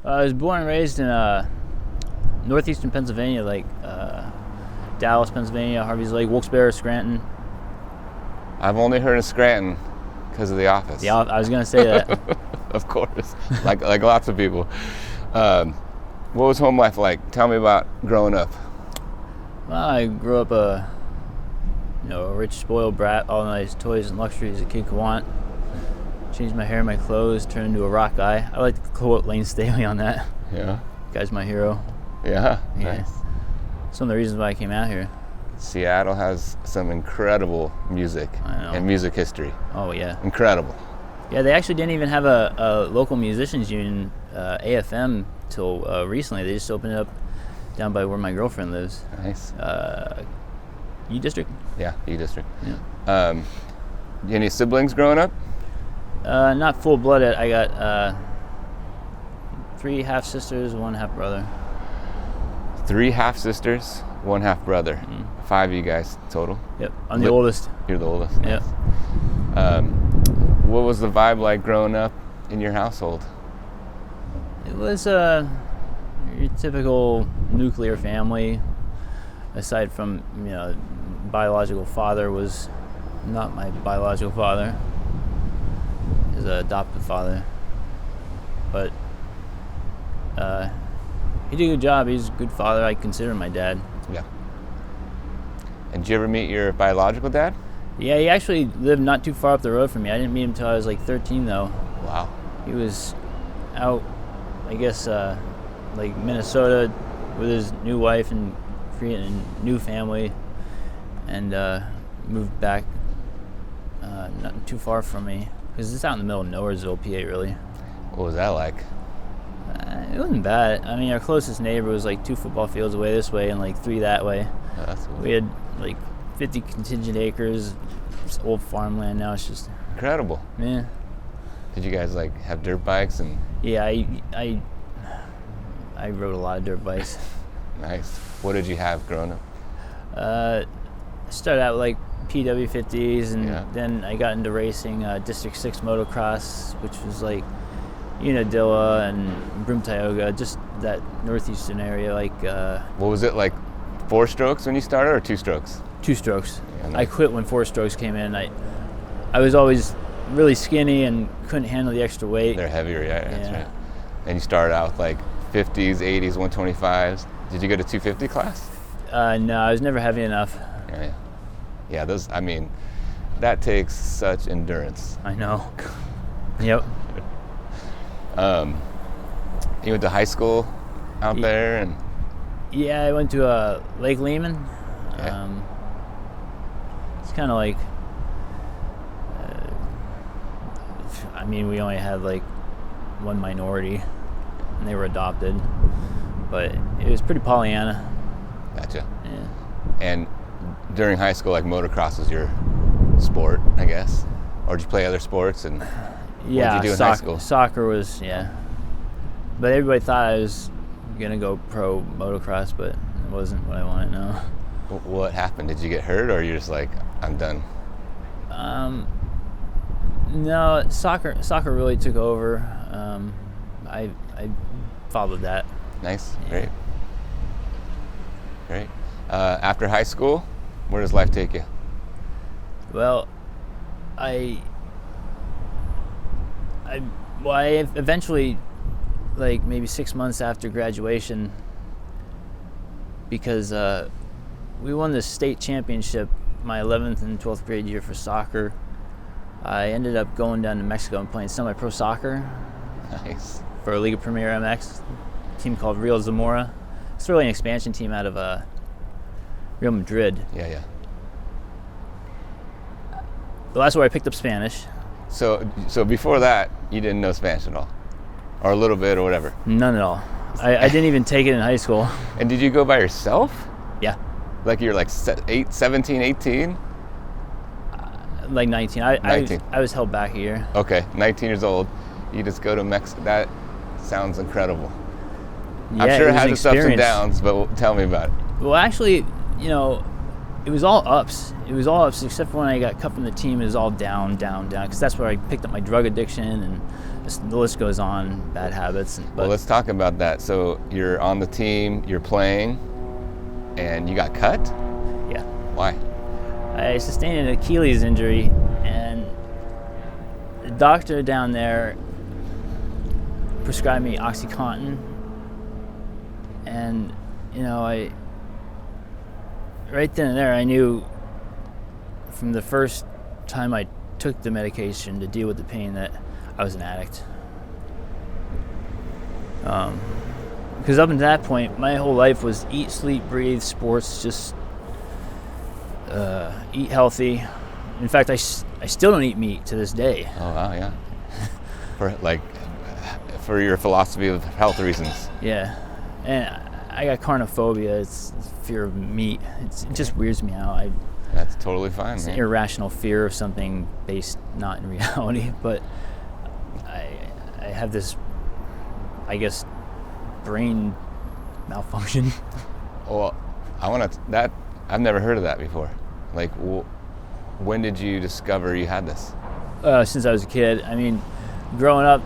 I was born and raised in northeastern Pennsylvania, like Dallas, Pennsylvania, Harvey's Lake, Wilkes-Barre, Scranton. I've only heard of Scranton because of The Office. Yeah, I was gonna say that. Of course, like lots of people. What was home life like? Tell me about growing up. Well, I grew up a rich, spoiled brat, all nice toys and luxuries a kid could want. Changed my hair, my clothes, turned into a rock guy. I like to quote Lane Staley on that. Yeah. Guy's my hero. Yeah. Yeah. Nice. Some of the reasons why I came out here. Seattle has some incredible music and music history. Oh, yeah. Incredible. Yeah, they actually didn't even have a local musicians union, AFM, till recently. They just opened it up down by where my girlfriend lives. Nice. U District? Yeah, U District. Yeah. Any siblings growing up? Not full-blooded. I got 3 half-sisters, 1 half-brother. 3 half-sisters, 1 half-brother. 5 of you guys total? Yep, I'm the oldest. You're the oldest? Nice. Yep. What was the vibe like growing up in your household? It was your typical nuclear family. Aside from, biological father was not my biological father. His adopted father. But he did a good job. He's a good father. I consider him my dad. Yeah. And did you ever meet your biological dad? Yeah, he actually lived not too far up the road from me. I didn't meet him until I was like 13, though. Wow. He was out, I guess, like Minnesota with his new wife and creating a new family, and moved back not too far from me, because it's out in the middle of Nowheresville, PA, really. What was that like? It wasn't bad. I mean, our closest neighbor was like 2 football fields away this way and like 3 that way. Oh, that's cool. We had like 50 contingent acres, just old farmland. Now it's just incredible. Yeah. Did you guys like have dirt bikes and? Yeah, I rode a lot of dirt bikes. Nice. What did you have growing up? I started out like PW50s, and then I got into racing District 6 motocross, which was like Unadilla and Broome Tioga, just that northeastern area. Like, what was it like? 4 strokes when you started, or 2 strokes? 2 strokes. Yeah, nice. I quit when 4 strokes came in. I was always really skinny and couldn't handle the extra weight. They're heavier, yeah. That's right. And you started out with like 50s, 80s, 125s. Did you go to 250 class? No, I was never heavy enough. Yeah, those. I mean, that takes such endurance. I know. Yep. You went to high school out there, and yeah, I went to Lake Lehman. Okay. It's kind of like, I mean, we only had like 1 minority, and they were adopted, but it was pretty Pollyanna. Gotcha. Yeah. And during high school, like motocross was your sport, I guess, or did you play other sports? And yeah, what did you do in high school? Soccer was, but everybody thought I was gonna go pro motocross, but it wasn't what I wanted. No. What happened? Did you get hurt, or you're just like, I'm done? No, soccer really took over. I followed that. Nice. Yeah. Great. After high school, where does life take you? Well, I eventually, like maybe 6 months after graduation, because we won the state championship my 11th and 12th grade year for soccer. I ended up going down to Mexico and playing semi-pro soccer. Nice. For a Liga Premier MX team called Real Zamora. It's really an expansion team out of Real Madrid. Yeah. Well, that's where I picked up Spanish. So before that, you didn't know Spanish at all? Or a little bit or whatever? None at all. I didn't even take it in high school. And did you go by yourself? Yeah. Like you're like 17, 18? Like 19. 19. I was held back a year. Okay, 19 years old. You just go to Mexico. That sounds incredible. Yeah, I'm sure it has an its ups and experience. downs, but tell me about it. Well, actually, it was all ups. It was all ups, except for when I got cut from the team. It was all down, because that's where I picked up my drug addiction and the list goes on, bad habits. But Well, let's talk about that. So you're on the team, you're playing, and you got cut? yeah, Why? I sustained an Achilles injury, and the doctor down there prescribed me OxyContin, and I right then and there I knew from the first time I took the medication to deal with the pain that I was an addict. Because up until that point, my whole life was eat, sleep, breathe, sports, just eat healthy. In fact, I still don't eat meat to this day. Oh, wow, yeah. For your philosophy of health reasons. Yeah, and I got carnophobia. It's fear of meat. It just weirds me out. That's totally fine, It's man. an irrational fear of something based not in reality. But I have this, I guess, brain malfunction. Well, I've never heard of that before. Like, when did you discover you had this? Since I was a kid. I mean, growing up,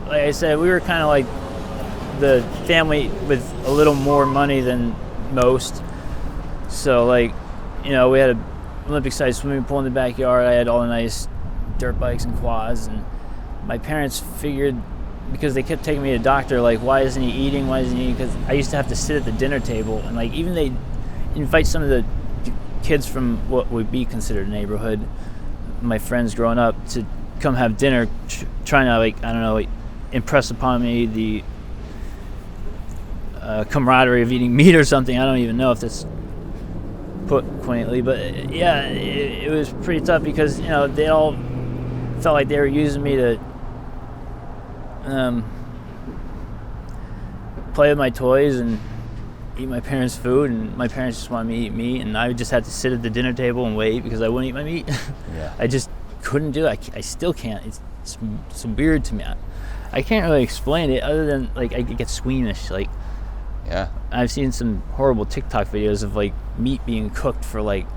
like I said, we were kind of like the family with a little more money than most. So, like, we had an Olympic-sized swimming pool in the backyard. I had all the nice dirt bikes and quads. And my parents figured, because they kept taking me to the doctor, like, why isn't he eating? Why isn't he eating? Because I used to have to sit at the dinner table. And, like, even they invite some of the kids from what would be considered a neighborhood, my friends growing up, to come have dinner, trying to, like, I don't know, like, impress upon me the camaraderie of eating meat or something. I don't even know if that's put quaintly, but yeah, it was pretty tough because they all felt like they were using me to play with my toys and eat my parents' food, and my parents just wanted me to eat meat, and I just had to sit at the dinner table and wait because I wouldn't eat my meat. Yeah. I just couldn't do it. I still can't. It's weird to me. I can't really explain it other than, like, I get squeamish. Like, Yeah. I've seen some horrible TikTok videos of, like, meat being cooked for, like,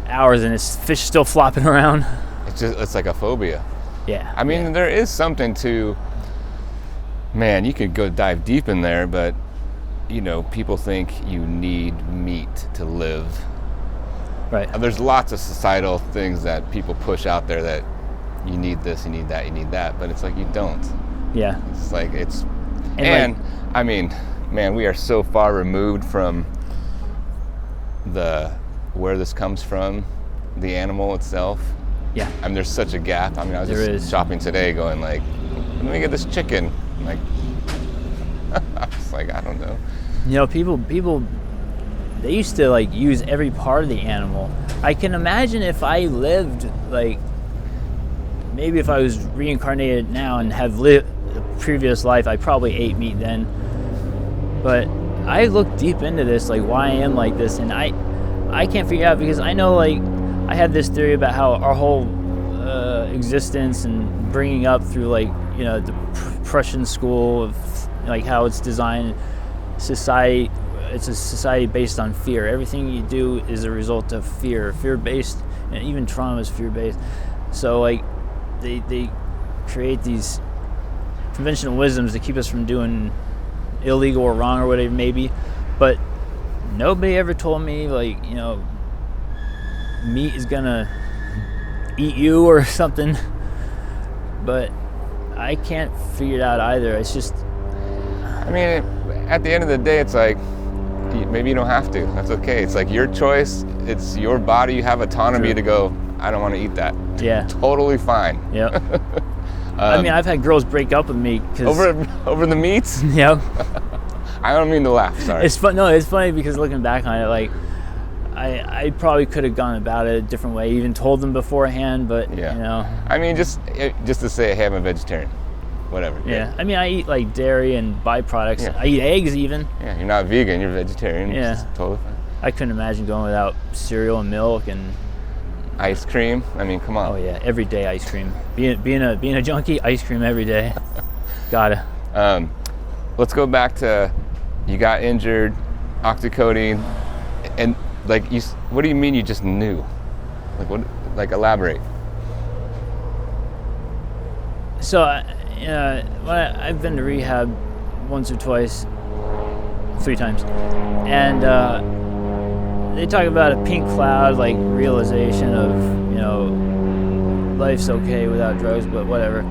hours and it's fish still flopping around. It's like a phobia. Yeah. I mean, there is something to, man, you could go dive deep in there, but, people think you need meat to live. Right. There's lots of societal things that people push out there that you need this, you need that, you need that, but it's like you don't. Yeah. It's like And I mean, man, we are so far removed from where this comes from, the animal itself. Yeah. I mean, there's such a gap. I mean, I was There just is. shopping today going like, let me get this chicken. Like, I was like, I don't know. People, they used to, like, use every part of the animal. I can imagine if I lived, like, maybe if I was reincarnated now and have lived a previous life, I probably ate meat then. But I looked deep into this, like, why I am like this, and I can't figure out, because I know, like, I have this theory about how our whole existence and bringing up through, like, the Prussian school of, like, how it's designed society. It's a society based on fear. Everything you do is a result of fear-based, and even trauma is fear-based. So, like, they create these conventional wisdoms to keep us from doing illegal or wrong or whatever it may be, but nobody ever told me, like, meat is gonna eat you or something. But I can't figure it out either. It's just, I mean, at the end of the day, it's like, maybe you don't have to. That's okay. It's like your choice. It's your body. You have autonomy True. to go, I don't want to eat that. yeah. Totally fine. Yep. I mean, I've had girls break up with me because Over the meats? Yep. I don't mean to laugh, sorry. It's fun. No, it's funny because looking back on it, like, I probably could have gone about it a different way. Even told them beforehand, but Yeah. I mean, just to say, hey, I'm a vegetarian. Whatever. Yeah. I mean, I eat, like, dairy and byproducts. Yeah. I eat eggs even. Yeah, you're not vegan, you're vegetarian. Yeah. It's totally fine. I couldn't imagine going without cereal and milk and Ice cream? I mean, come on. oh yeah, every day ice cream. Being a junkie, ice cream every day. Gotta. Let's go back to, you got injured, oxycodone, and, like, what do you mean you just knew? Like, what? Like, elaborate. So I've been to rehab once or twice, 3 times, and they talk about a pink cloud, like realization of, life's okay without drugs, but whatever.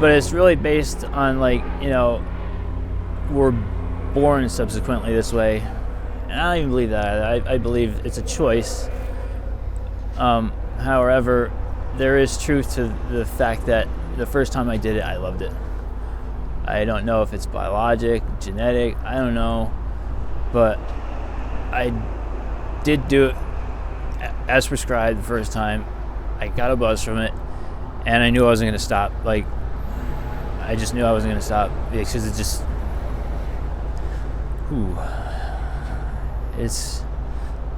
But it's really based on, like, we're born subsequently this way. And I don't even believe that. I believe it's a choice. However, there is truth to the fact that the first time I did it, I loved it. I don't know if it's biologic, genetic, I don't know. But I did do it as prescribed the first time. I got a buzz from it, and I knew I wasn't going to stop. Like, I just knew I wasn't going to stop because it just, it's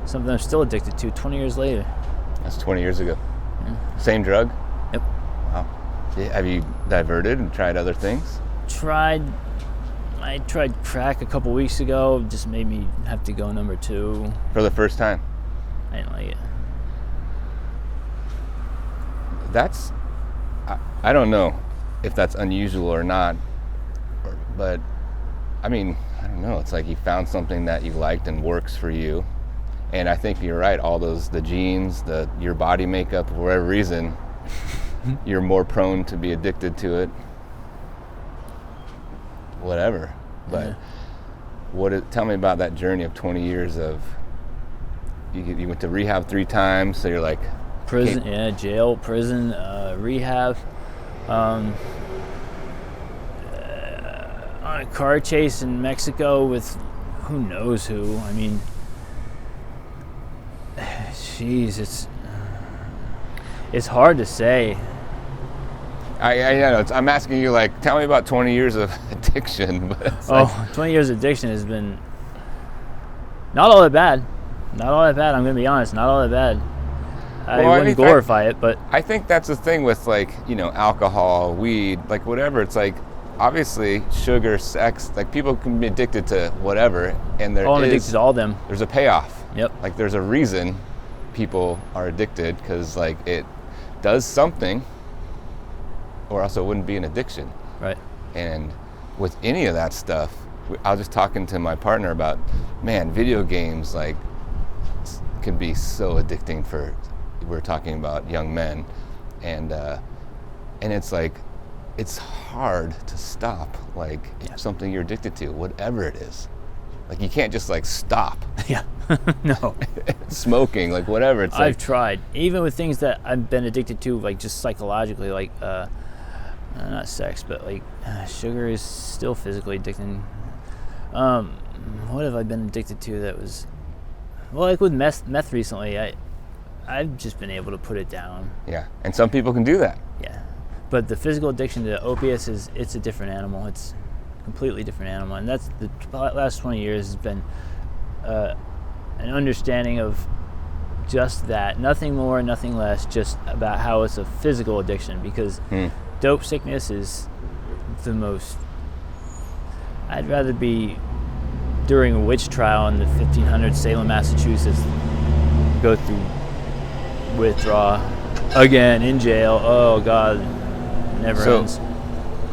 something I'm still addicted to 20 years later. That's 20 years ago. Yeah. Same drug? Yep. Wow. Have you diverted and tried other things? I tried crack a couple weeks ago. It just made me have to go number 2. For the first time? I didn't like it. That's, I don't know if that's unusual or not, but I mean, I don't know. It's like you found something that you liked and works for you. And I think you're right. All the genes, your body makeup, for whatever reason, you're more prone to be addicted to it. Whatever. But tell me about that journey of 20 years of, you went to rehab 3 times, so you're like, prison, jail, prison, rehab, on a car chase in Mexico with who knows who. I mean, jeez, it's hard to say. I know. I'm asking you, like, tell me about 20 years of addiction. But it's 20 years of addiction has been not all that bad. Not all that bad. I'm going to be honest. Not all that bad. I wouldn't glorify it, but I think that's the thing with, like, alcohol, weed, like, whatever. It's like, obviously, sugar, sex, like, people can be addicted to whatever, and addicted to all of them. There's a payoff. Yep. Like, there's a reason people are addicted, because, like, it does something, or else it wouldn't be an addiction. Right. And with any of that stuff, I was just talking to my partner about, man, video games, like, can be so addicting for, we're talking about young men, and it's like, it's hard to stop, like, something you're addicted to, whatever it is. Like, you can't just, like, stop. Yeah. No. Smoking, like, whatever. It's I've tried, even with things that I've been addicted to, like, just psychologically, like, not sex, but, like, sugar is still physically addicting. What have I been addicted to that was, well, like with meth recently, I've just been able to put it down. Yeah, and some people can do that. Yeah, but the physical addiction to opiates it's a different animal. It's a completely different animal, and that's the last 20 years has been an understanding of just that, nothing more, nothing less, just about how it's a physical addiction, because dope sickness is the most. I'd rather be during a witch trial in the 1500s, Salem, Massachusetts, go through withdrawal again in jail. Oh God, never ends.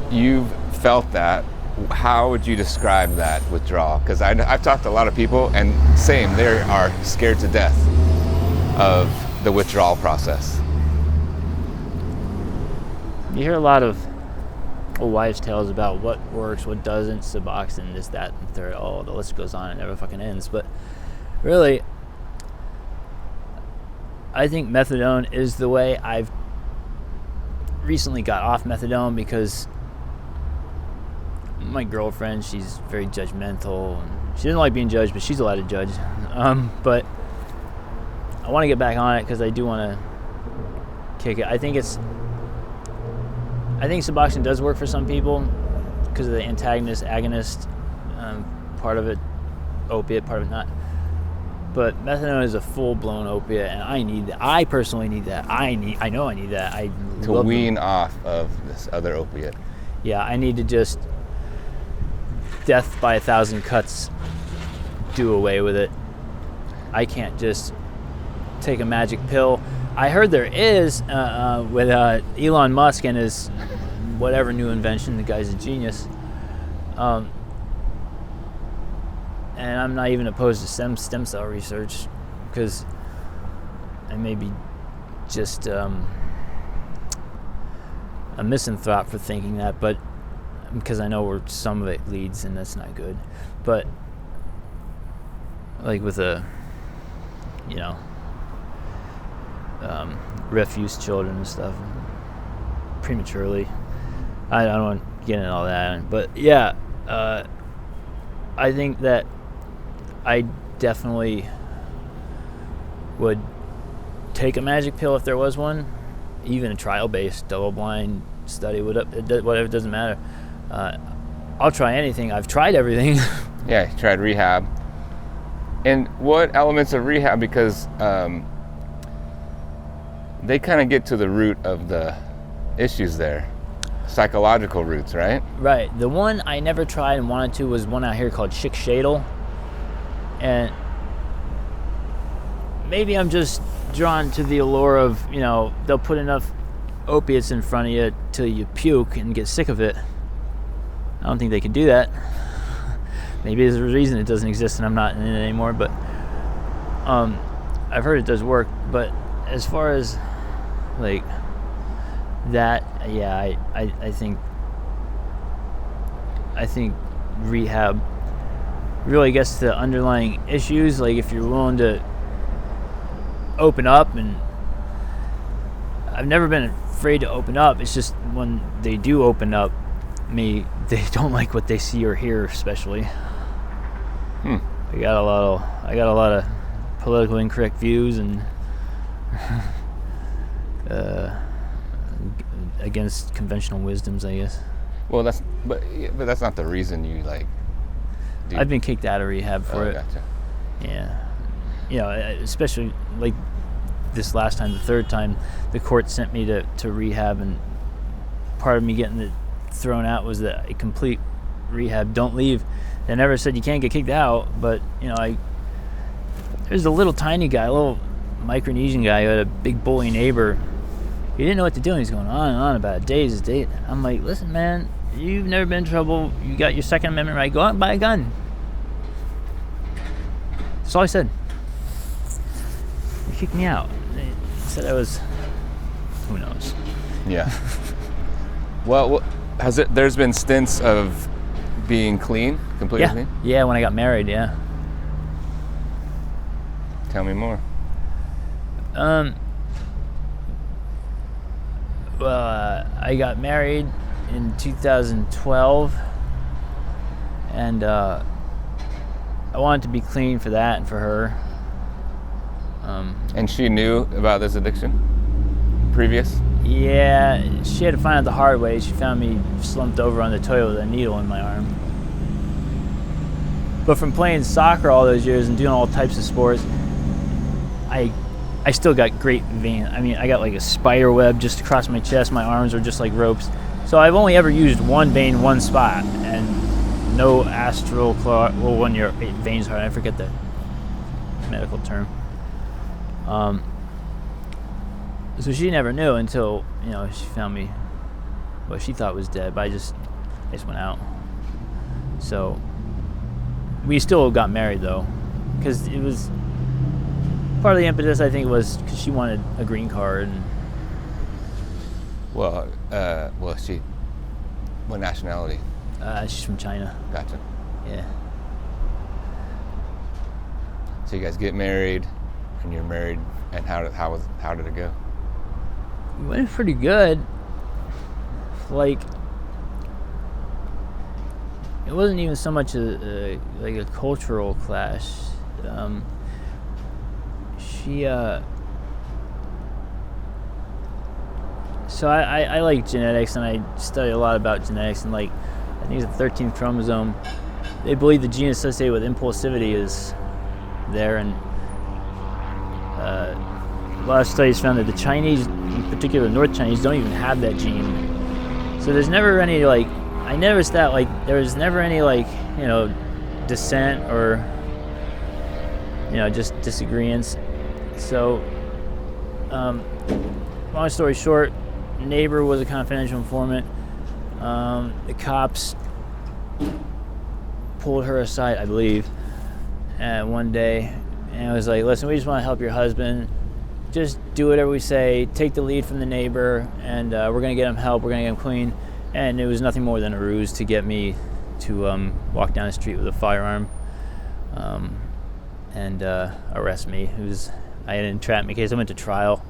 You've felt that. How would you describe that withdrawal? Because I've talked to a lot of people, and same, they are scared to death of the withdrawal process. You hear a lot of wives' tales about what works, what doesn't, Suboxone, this, that, and third. Oh, the list goes on, it never fucking ends. But really, I think methadone is the way. I've recently got off methadone because my girlfriend, she's very judgmental, and she doesn't like being judged, but she's allowed to judge. But I want to get back on it because I do want to kick it. I think Suboxone does work for some people because of the antagonist, agonist part of it, opiate part of it not. But methadone is a full-blown opiate, and I need that. I personally need that. I know I need that. To wean off of this other opiate. Yeah, I need to just death by 1,000 cuts do away with it. I can't just take a magic pill. I heard there is with Elon Musk and his whatever new invention. The guy's a genius. And I'm not even opposed to stem cell research, because I may be just a misanthrope for thinking that, but because I know where some of it leads, and that's not good. But like with refuse children and stuff prematurely, I don't want to get into all that, but yeah, I think that I definitely would take a magic pill if there was one, even a trial-based, double-blind study, whatever, it doesn't matter. I'll try anything. I've tried everything. Yeah, you tried rehab. And what elements of rehab, because they kind of get to the root of the issues there. Psychological roots, right? Right. The one I never tried and wanted to was one out here called Chick Shadle. And maybe I'm just drawn to the allure of, they'll put enough opiates in front of you till you puke and get sick of it. I don't think they can do that. Maybe there's a reason it doesn't exist and I'm not in it anymore, but I've heard it does work. But as far as like that, yeah, I think rehab really gets to the underlying issues. Like if you're willing to open up, and I've never been afraid to open up. It's just when they do open up, they don't like what they see or hear, especially. I got a lot of politically incorrect views and against conventional wisdoms, I guess. Well, but that's not the reason you like. I've been kicked out of rehab for it. Gotcha. Yeah, especially like this last time, the third time, the court sent me to rehab, and part of me getting it thrown out was that a complete rehab, don't leave. They never said you can't get kicked out, but there's a little tiny guy, a little Micronesian guy who had a big bully neighbor. He didn't know what to do, and he's going on and on about days. I'm like, listen, man, you've never been in trouble. You got your Second Amendment right. Go out and buy a gun. That's all I said. He kicked me out. They said I was, who knows? Yeah. Well, there's been stints of being clean, completely clean? Yeah, when I got married, yeah. Tell me more. Well, I got married in 2012, and I wanted to be clean for that and for her. And she knew about this addiction previous? Yeah, she had to find out the hard way. She found me slumped over on the toilet with a needle in my arm. But from playing soccer all those years and doing all types of sports, I still got great vein. I mean, I got like a spider web just across my chest. My arms are just like ropes. So I've only ever used one vein, one spot, and no astral claw. Well, when your veins are, I forget the medical term. So she never knew until she found me. What she thought was dead, but I just went out. So we still got married though, because it was part of the impetus. I think was because she wanted a green card. And she. What nationality? She's from China. Gotcha. Yeah. So you guys get married, and you're married, and how did it go? It went pretty good. Like, it wasn't even so much a cultural clash. So I like genetics, and I study a lot about genetics, and like I think it's the 13th chromosome. They believe the gene associated with impulsivity is there, and a lot of studies found that the Chinese, in particular the North Chinese, don't even have that gene. So there's never any I noticed that there was never any dissent or just disagreements. So Long story short, neighbor was a confidential informant. The cops pulled her aside, I believe, one day, and was like, listen, we just want to help your husband. Just do whatever we say. Take the lead from the neighbor, and we're going to get him help. We're going to get him clean. And it was nothing more than a ruse to get me to walk down the street with a firearm and arrest me. I had an entrapment case. I went to trial.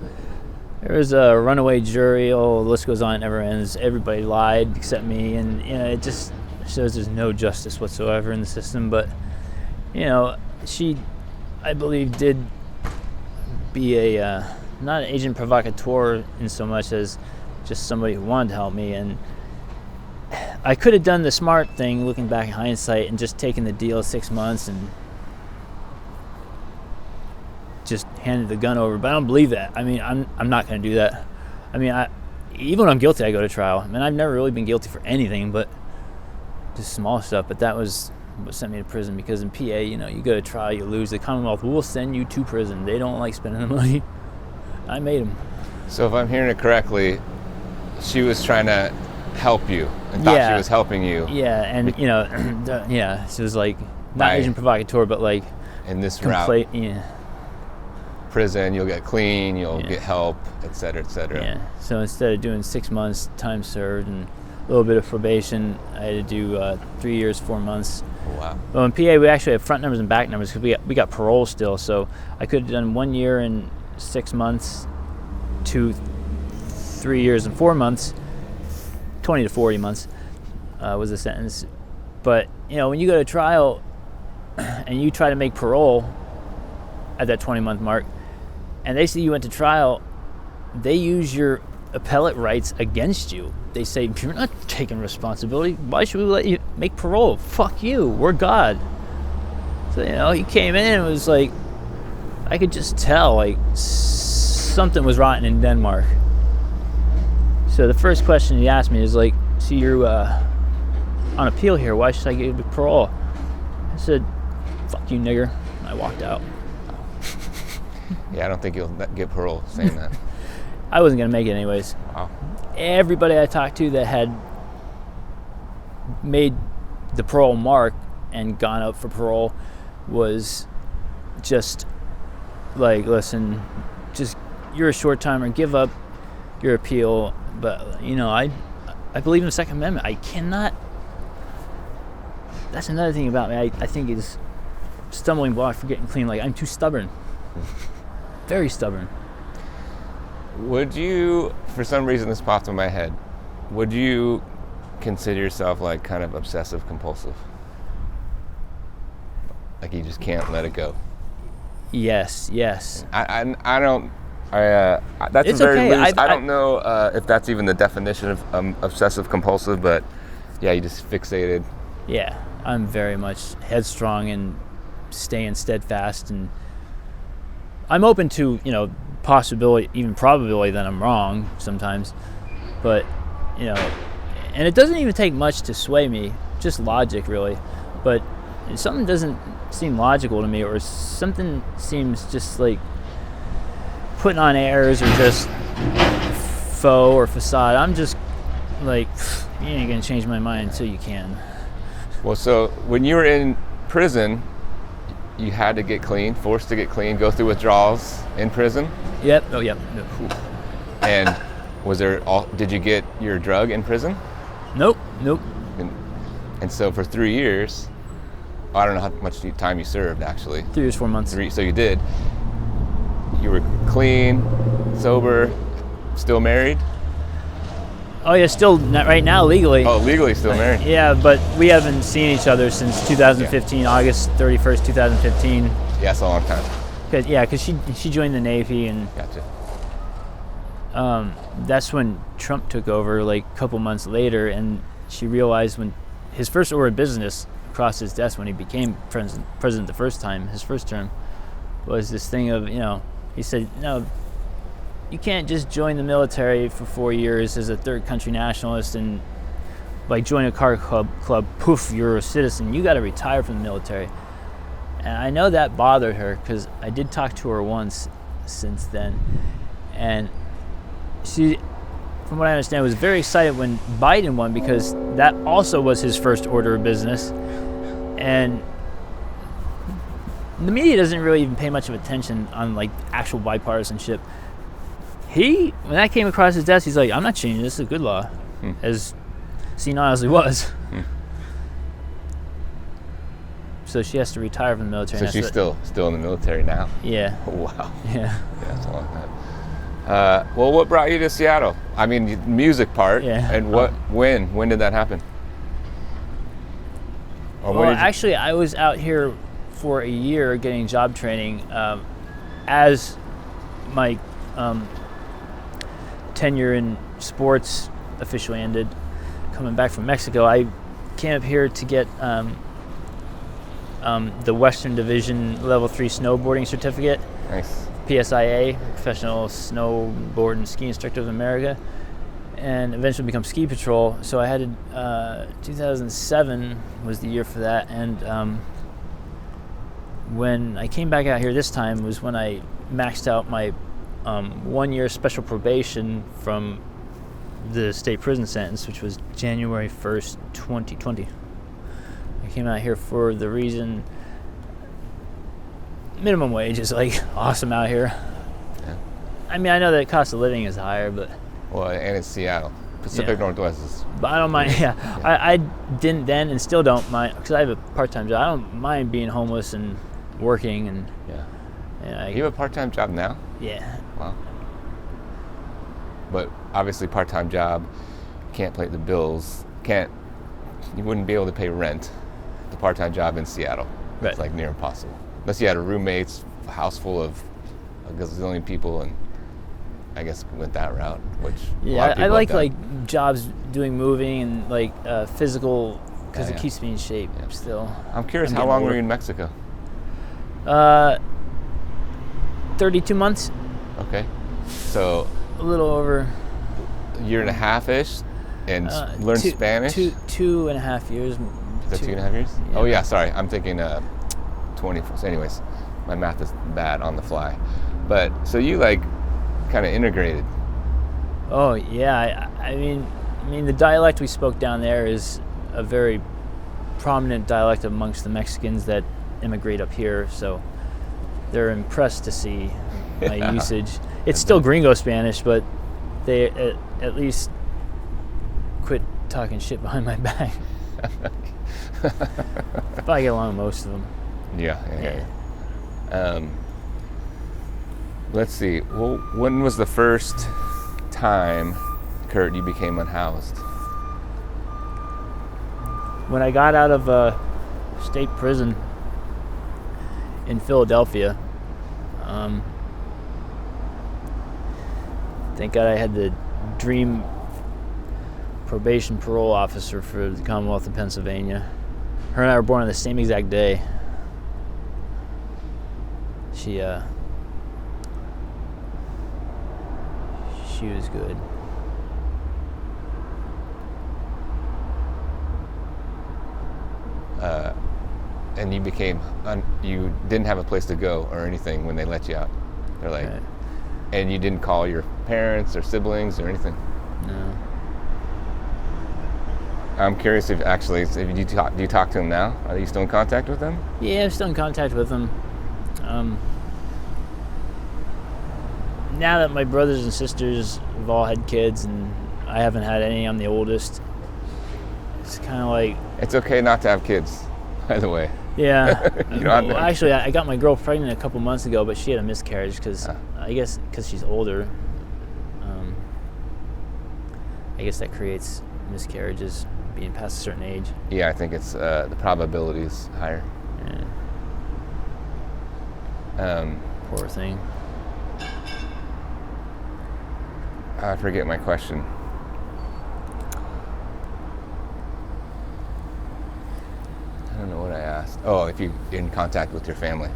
There was a runaway jury. Oh, the list goes on, it never ends. Everybody lied except me, and it just shows there's no justice whatsoever in the system. But she, I believe, did be a not an agent provocateur in so much as just somebody who wanted to help me. And I could have done the smart thing, looking back in hindsight, and just taken the deal 6 months and just handed the gun over. But I don't believe that. I mean, I'm not going to do that. I mean, even when I'm guilty, I go to trial. I mean, I've never really been guilty for anything, but just small stuff. But that was what sent me to prison, because in PA, you go to trial, you lose. The Commonwealth will send you to prison. They don't like spending the money. I made them. So if I'm hearing it correctly, she was trying to help you and thought she was helping you. Yeah, and she was like, not agent provocateur, but like in this route. Prison, you'll get clean, you'll get help, et cetera, et cetera. Yeah. So instead of doing 6 months time served and a little bit of probation, I had to do 3 years, 4 months. Oh, wow. Well, in PA, we actually have front numbers and back numbers because we got parole still. So I could have done 1 year and 6 months to 3 years and 4 months. 20 to 40 months was the sentence. But when you go to trial and you try to make parole at that 20-month mark, and they see you went to trial, they use your appellate rights against you. They say, you're not taking responsibility. Why should we let you make parole? Fuck you. We're God. So, he came in and was like, I could just tell, like, something was rotten in Denmark. So the first question he asked me is like, so you're on appeal here. Why should I give you parole? I said, fuck you, nigger. And I walked out. Yeah, I don't think you'll get parole saying that. I wasn't going to make it anyways. Wow. Everybody I talked to that had made the parole mark and gone up for parole was just like, listen, just you're a short timer, give up your appeal. But I believe in the Second Amendment. I cannot. That's another thing about me. I think is stumbling block for getting clean. Like, I'm too stubborn. Very stubborn. Would you, for some reason this popped in my head, would you consider yourself like kind of obsessive compulsive? Like you just can't let it go? Yes. I don't. That's it's very okay. loose. I don't know if that's even the definition of obsessive compulsive, but yeah, you just fixated. Yeah, I'm very much headstrong and staying steadfast, and I'm open to possibility, even probability that I'm wrong sometimes, but and it doesn't even take much to sway me, just logic really. But if something doesn't seem logical to me, or something seems just like putting on airs or just faux or facade, I'm just like, you ain't gonna change my mind until you can. Well, so when you were in prison, you had to get clean, forced to get clean, go through withdrawals in prison? Yep. Oh, yep. And did you get your drug in prison? Nope. And so for 3 years, I don't know how much time you served actually. 3 years, 4 months. So you did. You were clean, sober, still married? Oh yeah, still not right now legally. Oh, legally still married? Yeah, but we haven't seen each other since 2015, August 31st, 2015. Yeah, that's a long time. Because she joined the Navy, and Gotcha. That's when Trump took over, like a couple months later, and she realized when his first order of business crossed his desk when he became president the first time, his first term, was this thing of, he said, no, you can't just join the military for 4 years as a third country nationalist and like join a car club, poof, you're a citizen. You got to retire from the military. And I know that bothered her because I did talk to her once since then. and she, from what I understand, was very excited when Biden won because that also was his first order of business. And the media doesn't really even pay much of attention on like actual bipartisanship. When that came across his desk, he's like, I'm not changing this. This is a good law. As senile as he was. So she has to retire from the military. So she's still in the military now? Yeah. Oh, wow. Yeah. Yeah, that's a long time. Well, what brought you to Seattle? I mean, the music part. Yeah. And when did that happen? Or Well, actually, I was out here for a year getting job training as my tenure in sports officially ended. Coming back from Mexico, I came up here to get the Western Division Level 3 snowboarding certificate. Nice. PSIA, Professional Snowboard and Ski Instructor of America, and eventually become Ski Patrol. So I had 2007 was the year for that, and when I came back out here this time was when I maxed out my 1 year special probation from the state prison sentence, which was January 1st, 2020. I came out here for the reason minimum wage is like awesome out here. Yeah. I mean, I know that the cost of living is higher, but and it's Seattle. Pacific Northwest is. But I don't mind. Yeah. I didn't then and still don't mind because I have a part-time job. I don't mind being homeless and working and. Yeah. You have a part-time job now? Yeah. Wow. But obviously, part-time job can't pay the bills. You wouldn't be able to pay rent. The part-time job in Seattle. Right. It's like near impossible. Unless you had roommates, a house full of a gazillion people, and I guess went that route. Which I like jobs doing moving and like physical because it keeps me in shape still. I'm curious, how long were you in Mexico? 32 months. Okay, so a little over a year and a half-ish, and learned Spanish. 2.5 years. Is that 2.5 years? Yeah. Oh yeah, sorry, I'm thinking 24. So anyways, my math is bad on the fly, but so you like kind of integrated. Oh yeah, I mean the dialect we spoke down there is a very prominent dialect amongst the Mexicans that immigrate up here, so they're impressed to see my usage. It's still gringo Spanish, but they at least quit talking shit behind my back. But I get along with most of them. Yeah. Let's see. Well, when was the first time, Kurt, you became unhoused? When I got out of state prison in Philadelphia. Thank God I had the dream probation parole officer for the Commonwealth of Pennsylvania. Her and I were born on the same exact day. She was good. And you you didn't have a place to go or anything when they let you out. They're like, right. And you didn't call your parents or siblings or anything? No. I'm curious if do you talk to them now? Are you still in contact with them? Yeah, I'm still in contact with them. Now that my brothers and sisters have all had kids and I haven't had any, I'm the oldest. It's kind of like... It's okay not to have kids, by the way. Yeah. Well, actually, I got my girl pregnant a couple months ago, but she had a miscarriage because I guess because she's older. I guess that creates miscarriages being past a certain age. Yeah, I think it's the probability is higher. Yeah. Poor thing. I forget my question. I don't know what I asked. Oh, if you're in contact with your family.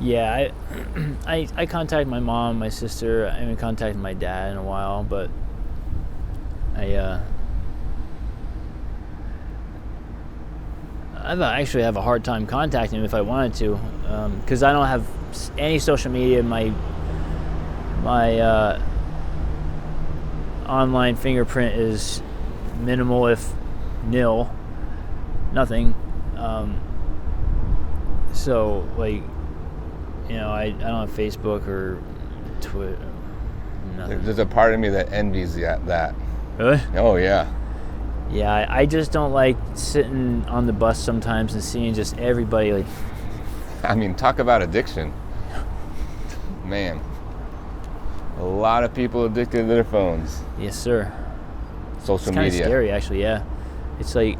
Yeah, I contact my mom, my sister. I haven't contacted my dad in a while, but I actually have a hard time contacting him if I wanted to, because I don't have any social media. My online fingerprint is minimal, if nil, nothing. So like, I don't have Facebook or Twitter. Nothing. There's a part of me that envies that. Really? Oh yeah. Yeah, I just don't like sitting on the bus sometimes and seeing just everybody like. I mean, talk about addiction. Man, a lot of people addicted to their phones. Yes, sir. Social It's kind of media. scary, actually. Yeah, it's like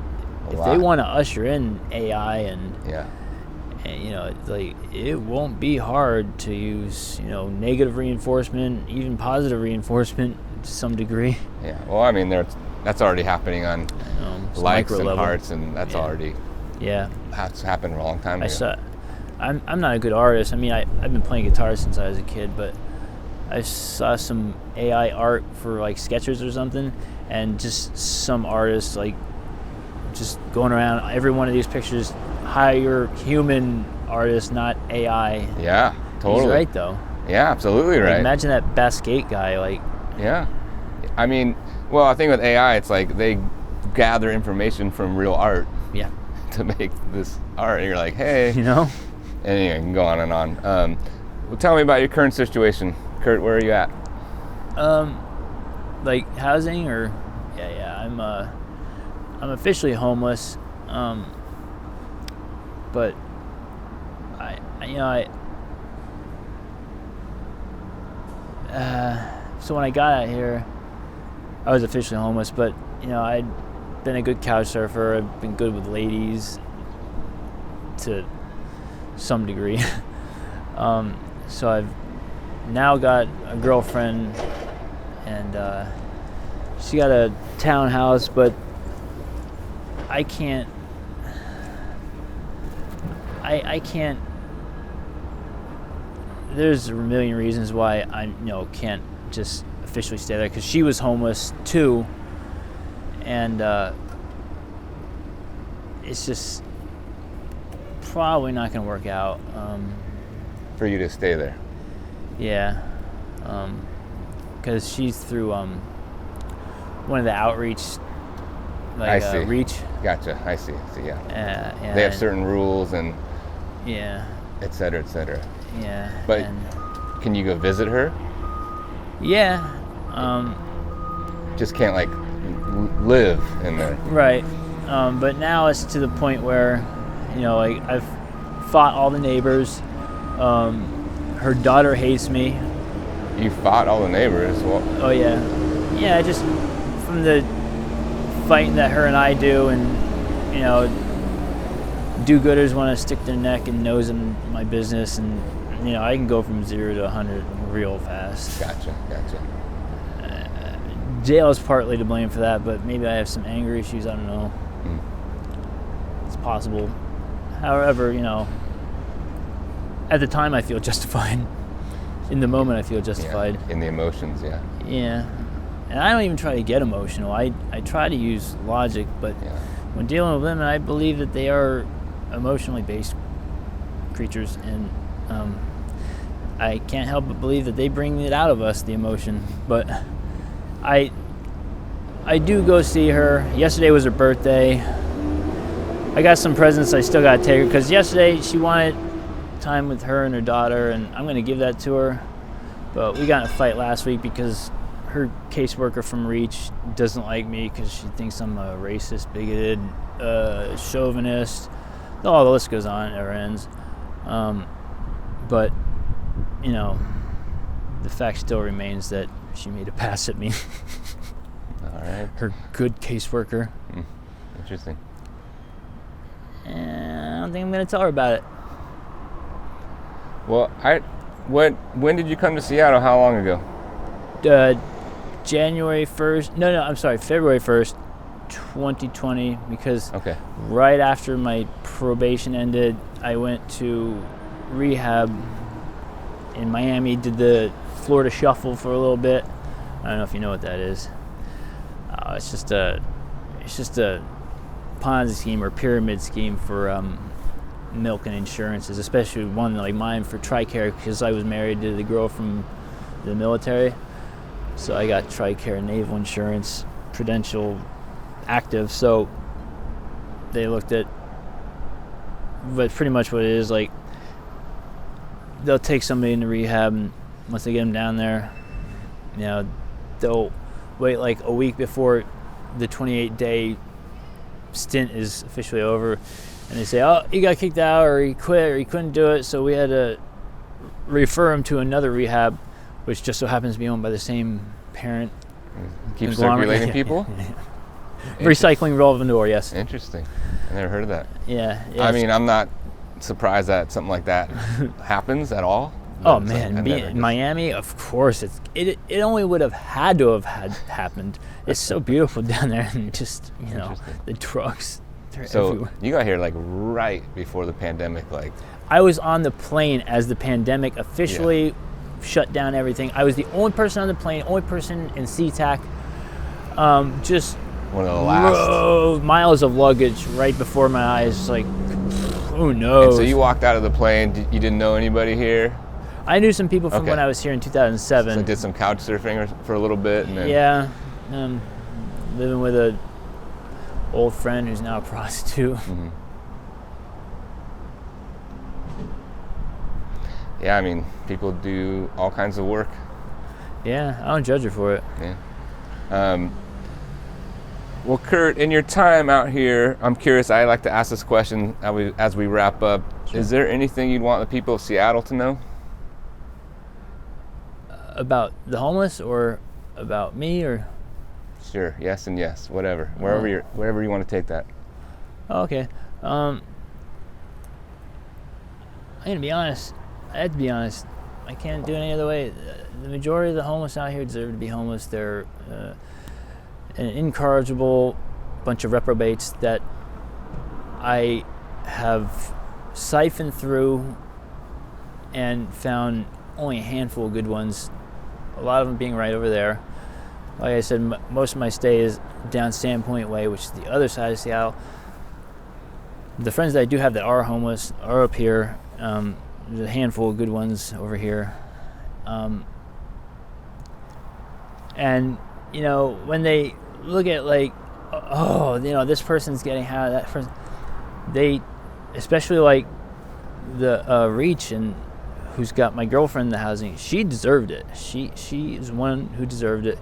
A if lot. they want to usher in AI and Yeah. it's like it won't be hard to use negative reinforcement, even positive reinforcement to some degree. Yeah. Well, I mean, that's already happening on It's likes micro and level. hearts, and that's already that's happened a long time ago. I'm not a good artist. I mean, I've been playing guitar since I was a kid, but I saw some AI art for like Skechers or something, and just some artists like just going around every one of these pictures, hire human artists, not AI. Yeah, totally. He's right though. Yeah, absolutely Like, right. imagine that Baskate guy. Like, Yeah. I mean, well, I think with AI, it's like they gather information from real art yeah, to make this art, and you're like, hey. Anyway, you can go on and on. Well, tell me about your current situation, Kurt. Where are you at? like housing or yeah. I'm officially homeless. But so when I got out here, I was officially homeless, but I'd been a good couch surfer. I've been good with ladies to some degree. So I've now got a girlfriend, and she got a townhouse, but I can't. I can't. There's a million reasons why I can't just officially stay there, because she was homeless too, and it's just probably not going to work out. For you to stay there. Yeah, because she's through one of the outreach, like I see. Reach. Gotcha. I see. So yeah. And They have certain rules and Yeah. et cetera, et cetera. Yeah. But and can you go visit her? yeah. Just can't like live in there. Right. But now it's to the point where, like I've fought all the neighbors. Her daughter hates me. You fought all the neighbors. Well, Oh yeah. Yeah, just from the fighting that her and I do, and do-gooders want to stick their neck and nose in my business, and I can go from 0 to 100 real fast. Gotcha. Jail is partly to blame for that, but maybe I have some anger issues. I don't know. It's possible. However, at the time I feel justified. In the moment I feel justified. Yeah, in the emotions, yeah. Yeah. And I don't even try to get emotional. I try to use logic, but Yeah. when dealing with women, I believe that they are emotionally based creatures, and I can't help but believe that they bring it out of us, the emotion. But I do go see her. Yesterday was her birthday. I got some presents I still gotta take her, because yesterday she wanted time with her and her daughter, and I'm gonna give that to her. But we got in a fight last week because her caseworker from Reach doesn't like me because she thinks I'm a racist, bigoted, chauvinist. Oh, the list goes on, it never ends. But the fact still remains that she made a pass at me. All right. Her good caseworker. Interesting. And I don't think I'm gonna tell her about it. Well, when did you come to Seattle? How long ago? January 1st. No, I'm sorry, February 1st, 2020, because Okay. right after my probation ended, I went to rehab in Miami, did the Florida Shuffle for a little bit. I don't know if you know what that is. It's just a Ponzi scheme or pyramid scheme for milk and insurances, especially one like mine for TRICARE, because I was married to the girl from the military. So I got TRICARE naval insurance, Prudential active. So they looked at, but pretty much what it is, like, they'll take somebody into rehab, and once they get them down there, you know, they'll wait like a week before the 28-day stint is officially over, and they say, oh, he got kicked out, or he quit, or he couldn't do it, so we had to refer him to another rehab, which just so happens to be owned by the same parent. Keep circulating people? Recycling revolving door, yes. Interesting. I never heard of that. Yeah. I mean, I'm not surprised that something like that happens at all. Oh man, in Miami, of course, it only would have had to have happened. It's so beautiful down there, and just, you know, the drugs, they're everywhere. You got here like right before the pandemic, like. I was on the plane as the pandemic officially shut down everything. I was the only person on the plane, only person in SeaTac. Just one of the last miles of luggage right before my eyes, like, who knows? And so you walked out of the plane, you didn't know anybody here? I knew some people from when I was here in 2007. So did some couch surfing for a little bit? And then... Yeah. Living with a old friend who's now a prostitute. Mm-hmm. Yeah, I mean, people do all kinds of work. Yeah, I don't judge her for it. Yeah. Well, Kurt, in your time out here, I'm curious, I like to ask this question as we wrap up. Sure. Is there anything you'd want the people of Seattle to know? About the homeless, or about me, or? Sure, yes and yes, whatever. Wherever you want to take that. Oh, okay. I'm gonna be honest. I have to be honest. I can't do it any other way. The majority of the homeless out here deserve to be homeless. They're an incorrigible bunch of reprobates that I have siphoned through and found only a handful of good ones. A lot of them being right over there. Like I said, most of my stay is down Sandpoint Way, which is the other side of Seattle. The friends that I do have that are homeless are up here. There's a handful of good ones over here. And, you know, when they look at, like, oh, you know, this person's getting out, that person, they, especially like the Reach, and who's got my girlfriend in the housing, she deserved it. She is one who deserved it.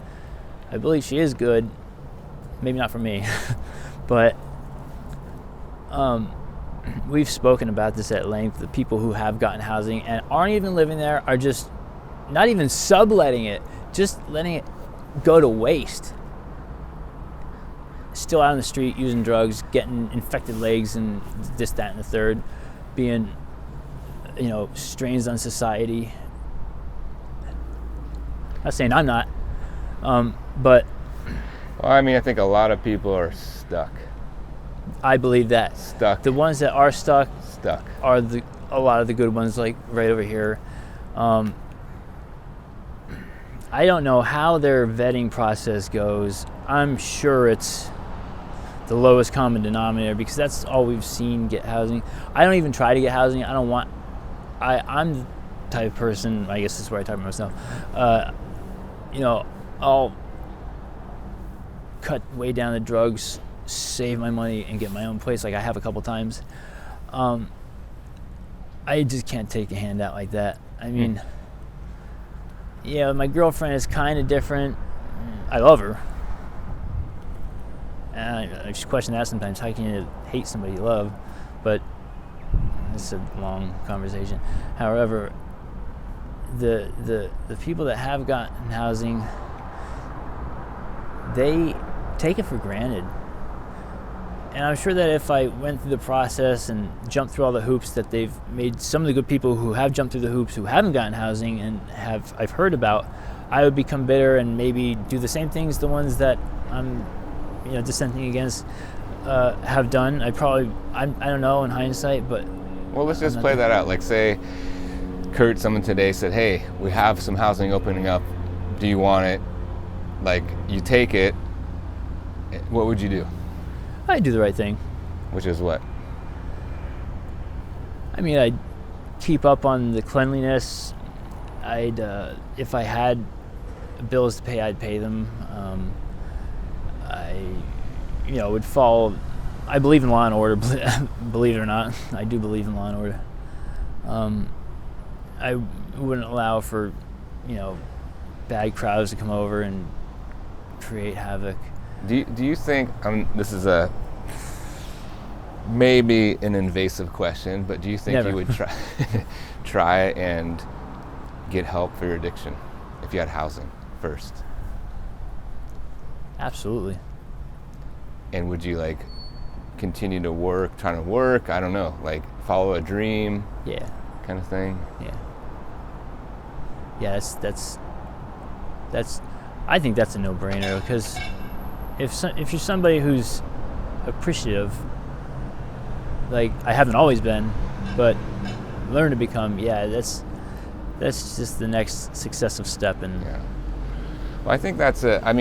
I believe she is good. Maybe not for me, but we've spoken about this at length. The people who have gotten housing and aren't even living there are just not even subletting it, just letting it go to waste. Still out on the street using drugs, getting infected legs and this, that, and the third, being, you know, strains on society. I'm not saying I'm not, but... Well, I mean, I think a lot of people are stuck. I believe that. Stuck. The ones that are stuck are a lot of the good ones, like right over here. I don't know how their vetting process goes. I'm sure it's the lowest common denominator, because that's all we've seen get housing. I don't even try to get housing. I'm the type of person, I guess this is where I talk about myself, you know, I'll cut way down the drugs, save my money, and get my own place, like I have a couple times. I just can't take a handout like that. I mean, yeah, my girlfriend is kind of different. I love her. And I just question that sometimes. How can you hate somebody you love? But it's a long conversation. However, the people that have gotten housing, they take it for granted. And I'm sure that if I went through the process and jumped through all the hoops that they've made, some of the good people who have jumped through the hoops, who haven't gotten housing and I've heard about, I would become bitter and maybe do the same things the ones that I'm, you know, dissenting against have done. I don't know in hindsight, but... Well, let's just play that out. Like, say, Kurt, someone today said, hey, we have some housing opening up. Do you want it? Like, you take it. What would you do? I'd do the right thing. Which is what? I mean, I'd keep up on the cleanliness. I'd, if I had bills to pay, I'd pay them. I, would follow. I believe in law and order. Believe it or not, I do believe in law and order. I wouldn't allow for, bad crowds to come over and create havoc. Do you think, this is maybe an invasive question, but do you think Never. you would try and get help for your addiction if you had housing first? Absolutely. And would you continue to trying to work, I don't know, follow a dream? Yeah. Kind of thing? Yeah, that's I think that's a no-brainer, because if you're somebody who's appreciative, I haven't always been, but learn to become, that's just the next successive step. And well, I think that's I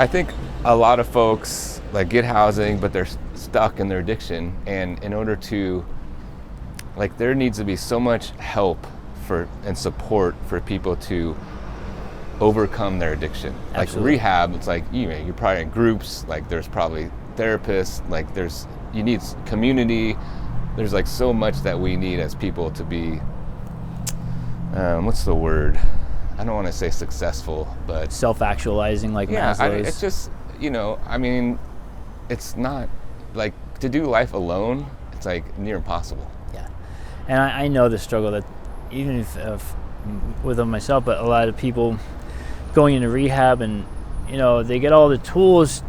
think a lot of folks get housing, but they're stuck in their addiction, and in order to there needs to be so much help and support for people to overcome their addiction. Absolutely. Rehab, it's you're probably in groups, there's probably therapists, you need community. There's so much that we need as people to be what's the word? I don't want to say successful, but self-actualizing, Maslow's. It's just, it's not to do life alone. It's near impossible. Yeah, and I know the struggle that even if with myself, but a lot of people going into rehab, and they get all the tools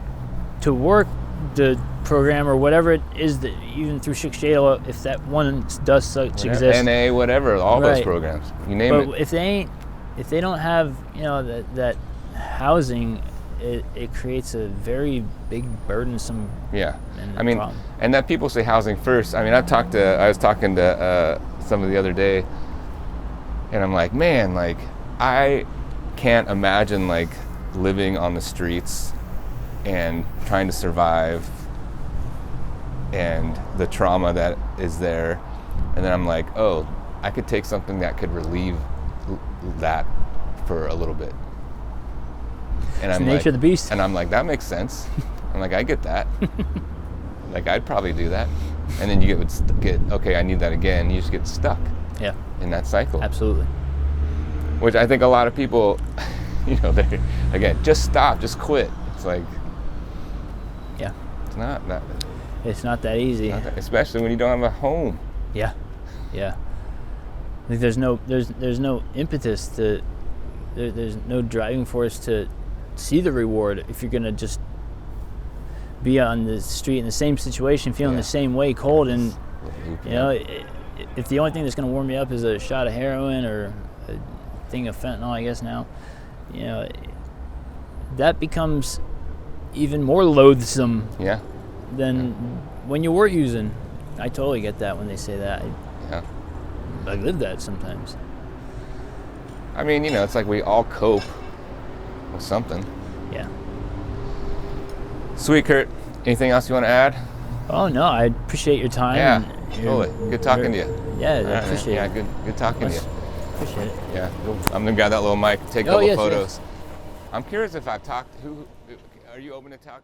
to work the program or whatever it is, that even through Six Jail, if that one does such exist, NA, whatever, all those programs, you name it. But if they don't have that housing, it creates a very big burdensome. Yeah, problem. And that people say housing first. I was talking to somebody the other day, and I'm like, man, I can't imagine living on the streets and trying to survive, and the trauma that is there. And then I'm like, oh, I could take something that could relieve that for a little bit. And it's the nature of the beast. And I'm like, that makes sense. I'm like, I get that. I'd probably do that. And then you get okay, I need that again. You just get stuck. Yeah. In that cycle. Absolutely. Which I think a lot of people, they again, just stop, just quit. It's yeah. It's not that. It's not that easy. Especially when you don't have a home. Yeah. There's no impetus to. There's no driving force to see the reward if you're gonna just be on the street in the same situation, feeling the same way, cold, and if the only thing that's gonna warm me up is a shot of heroin or a thing of fentanyl, I guess now, that becomes even more loathsome. Than when you were using. I totally get that when they say that. I live that sometimes. It's we all cope with something. Yeah. Sweet, Kurt. Anything else you want to add? Oh, no, I appreciate your time. Yeah, totally. Good talking to you. Yeah, I appreciate it. Yeah, good talking to you. Appreciate it. Yeah, I'm going to grab that little mic, take a couple photos. Yes. I'm curious if I've talked, are you open to talk?